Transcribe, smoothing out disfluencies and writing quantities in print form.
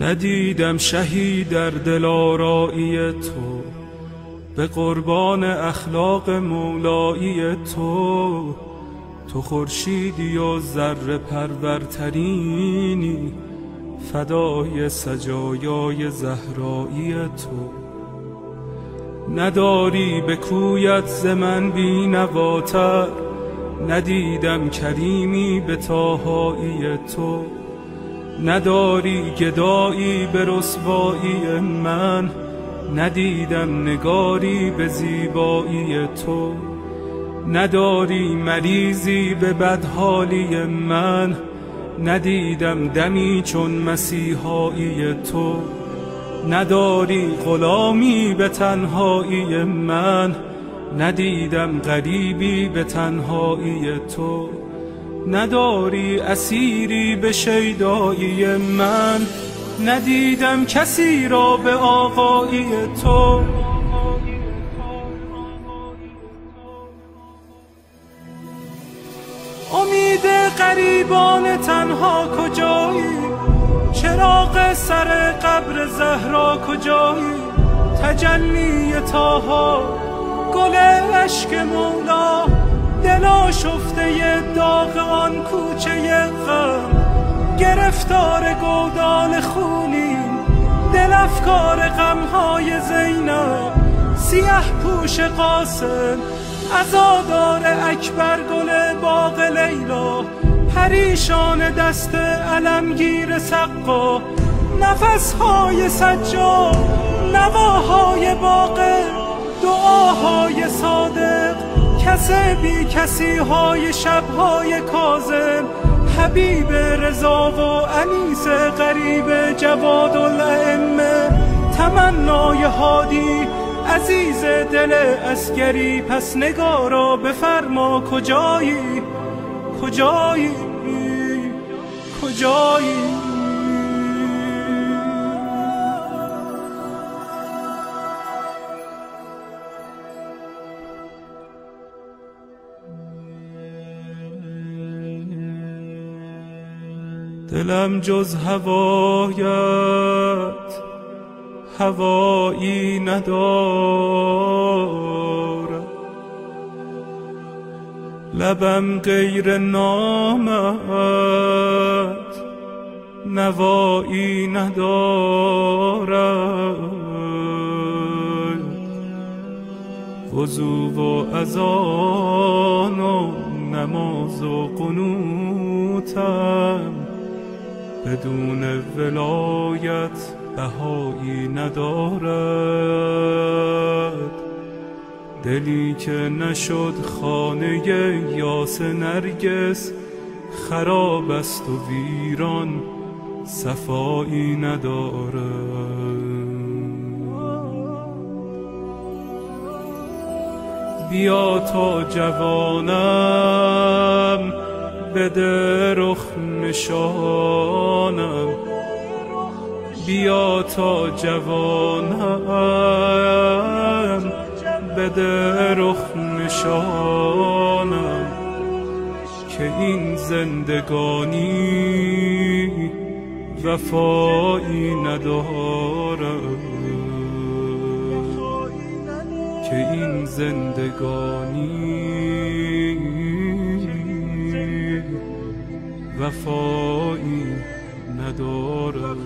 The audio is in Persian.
ندیدم شهی در دلارایی تو، به قربان اخلاق مولایی تو. تو خورشیدی و ذره پرورترینی، فدای سجایای زهرایی تو. نداری به کویت ز من بینواتر، ندیدم کریمی به طاهایی تو. نداری گدایی به رسوایی من، ندیدم نگاری به زیبایی تو. نداری مریضی به بدحالی من، ندیدم دمی چون مسیحایی تو. نداری غلامی به تنهایی من، ندیدم غریبی به تنهایی تو. نداری اسیری به شیدایی من، ندیدم کسی را به آقایی تو. امید غریبان تنها کجایی؟ چراغ سر قبر زهرا کجایی؟ تجلی طاها، گل اشک مولا، دل آشفته داغ آن کوچه غم. گرفتار گودال خونیم، دل افکار غمهای زینب. سیه پوش قاسم، عزادار اکبر، گل باغ لیلا. پریشان دست علمگیر سقا، نفسهای سجاد، نواهای باقر، دعاهای صادق. کسه بی کسی های شبهای کاظم، حبیب رضا و انیس غریب جواد الائمه. تمنای هادی عزیز دل عسکری، پس نگارا بفرما کجایی؟ کجایی؟ کجایی؟ دلم جز هوایت هوایی ندارد، لبم غیر نامت نوایی ندارد. وضو و اذان و نماز و قنوتم، بدون ولایت بهایی ندارد. دلی که نشد خانه یاس نرگس، خراب است و ویران صفایی ندارد. بیا تا جوانم بده رخ نشانم، بیا تا جوانم بده رخ نشانم. که این زندگانی وفایی ندارد، که این زندگانی وفایی ندارد.